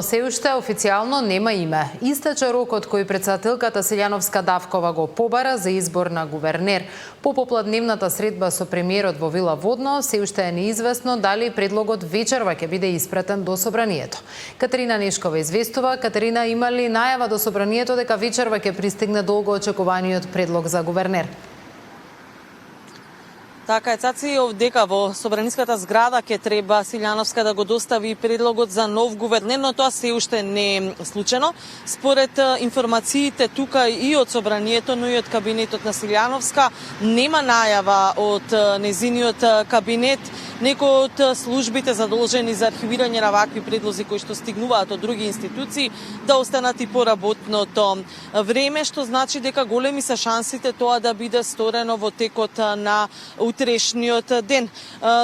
Се уште официјално нема име. Истече рокот кој претседателката Силјановска Давкова го побара за избор на гувернер. По попладневната средба со премиерот во Вила Водно, се уште е неизвестно дали предлогот вечерва ќе биде испратен до собранието. Катерина Нешкова известува. Катерина, има ли најава до собранието дека вечерва ќе пристигне долго очекуваниот предлог за гувернер? Така е, Цаци, дека во собраниската зграда ќе треба Силјановска да го достави предлогот за нов гувернер, но тоа се уште не е случено. Според информациите тука и од собранието, но и од кабинетот на Силјановска, нема најава од незиниот кабинет некои од службите задолжени за архивирање на вакви предлози кои што стигнуваат од други институции да останат и по работното време, што значи дека големи се шансите тоа да биде сторено во текот на утрешниот ден.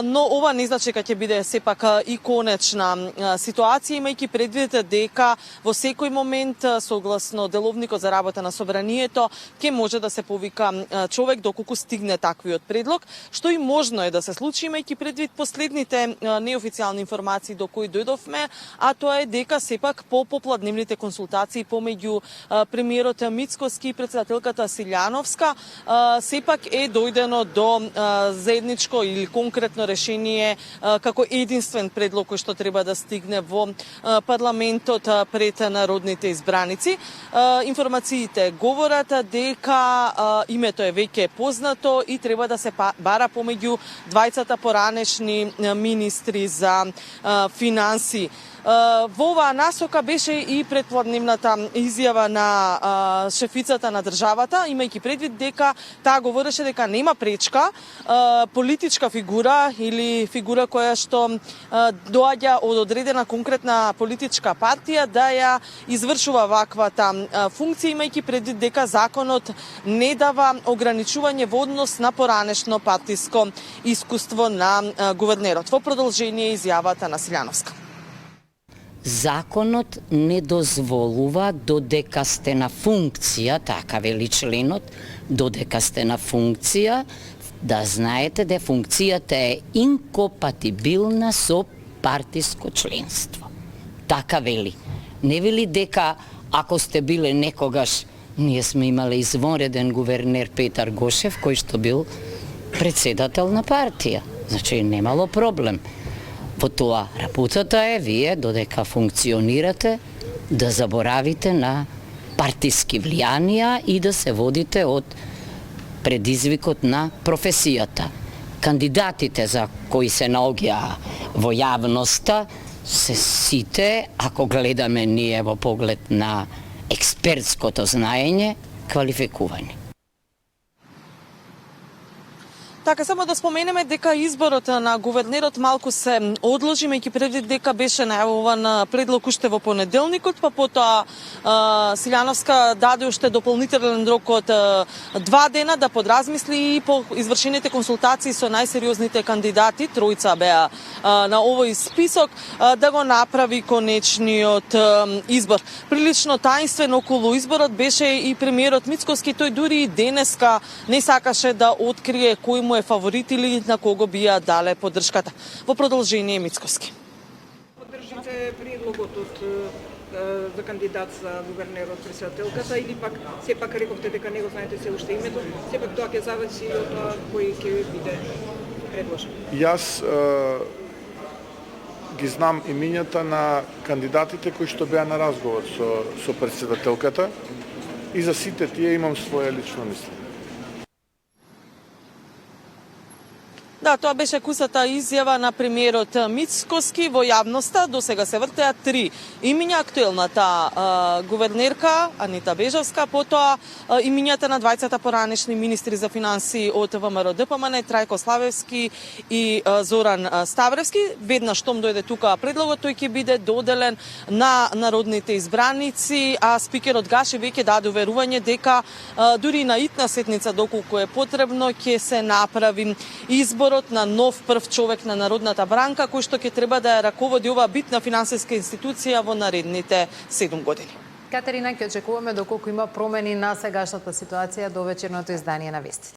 Но ова не значи дека ќе биде сепак и конечна ситуација, имајќи предвид дека во секој момент, согласно деловникот за работа на собранието, ќе може да се повика човек доколку стигне таквиот предлог, што и можно е да се случи, имајќи предвид последните неофицијални информации до кои дојдовме, а тоа е дека сепак по попладневните консултации помеѓу премиерот Мицкоски и претседателката Силјановска сепак е дојдено до заедничко или конкретно решение како единствен предлог кој што треба да стигне во парламентот пред народните избраници. Информациите говорат дека името е веќе познато и треба да се бара помеѓу двајцата поранешни министри за финансии. Во оваа насока беше и предпладневната изјава на шефицата на државата, имајќи предвид дека таа говореше дека нема пречка политичка фигура или фигура која што доаѓа од одредена конкретна политичка партија да ја извршува ваквата функција, имајќи предвид дека законот не дава ограничување во однос на поранешно партиско искуство на гувернерот. Во продолжение изјавата на Силјановска. Законот не дозволува додека сте на функција, така вели членот, додека сте на функција, да знаете дека функцијата е инкомпатибилна со партиско членство. Така вели. Не вели дека ако сте биле некогаш, ние сме имале извонреден гувернер Петар Гошев, кој што бил председател на партија. Значи немало проблем. Во тоа работата е вие, додека функционирате, да заборавите на партиски влијанија и да се водите од предизвикот на професијата. Кандидатите за кои се наоѓаа во јавноста се сите, ако гледаме ние во поглед на експертското знаење, квалификувани. Така, само да споменеме дека изборот на гувернерот малку се одложи, имајќи предвид дека беше најавуван предлог уште во понеделникот, па потоа Силјановска даде уште дополнителен рок од 2 дена да подразмисли и по извршените консултации со најсериозните кандидати, тројца беа на овој список, да го направи конечниот избор. Прилично таинствен околу изборот беше и премиерот Мицкоски, тој дури и денеска не сакаше да открие кој му е фаворит или на кого би ја дале поддршката. Во продолжение Мицкоски. Поддржите предлогот за кандидат за гувернер од претседателката или пак сепак рековте дека не го знаете се уште името, сепак тоа ќе зависи од тоа кој ќе биде предложен. Јас ги знам имињата на кандидатите кои што беа на разговор со претседателката и за сите тие имам своја лично мислење. Да, тоа беше кусата изјава на премиерот Мицкоски во јавноста. До сега се вртеа 3 имиња: актуелната гувернерка Анита Бежовска, потоа имињата на двајцата поранешни министри за финансии од ВМРО ДПМН, Трајко Славевски и Зоран Ставревски. Веднаш штом дојде тука предлогот, тој ќе биде доделен на народните избраници, а спикерот Гаши веќе даде уверување дека дури на итна сетница, доколку е потребно, ќе се направи изборот на нов прв човек на Народната бранка, кој што ќе треба да ја раководи оваа битна финансиска институција во наредните 7 години. Катерина, ќе очекуваме доколку има промени на сегашната ситуација до вечерното издание на вестите.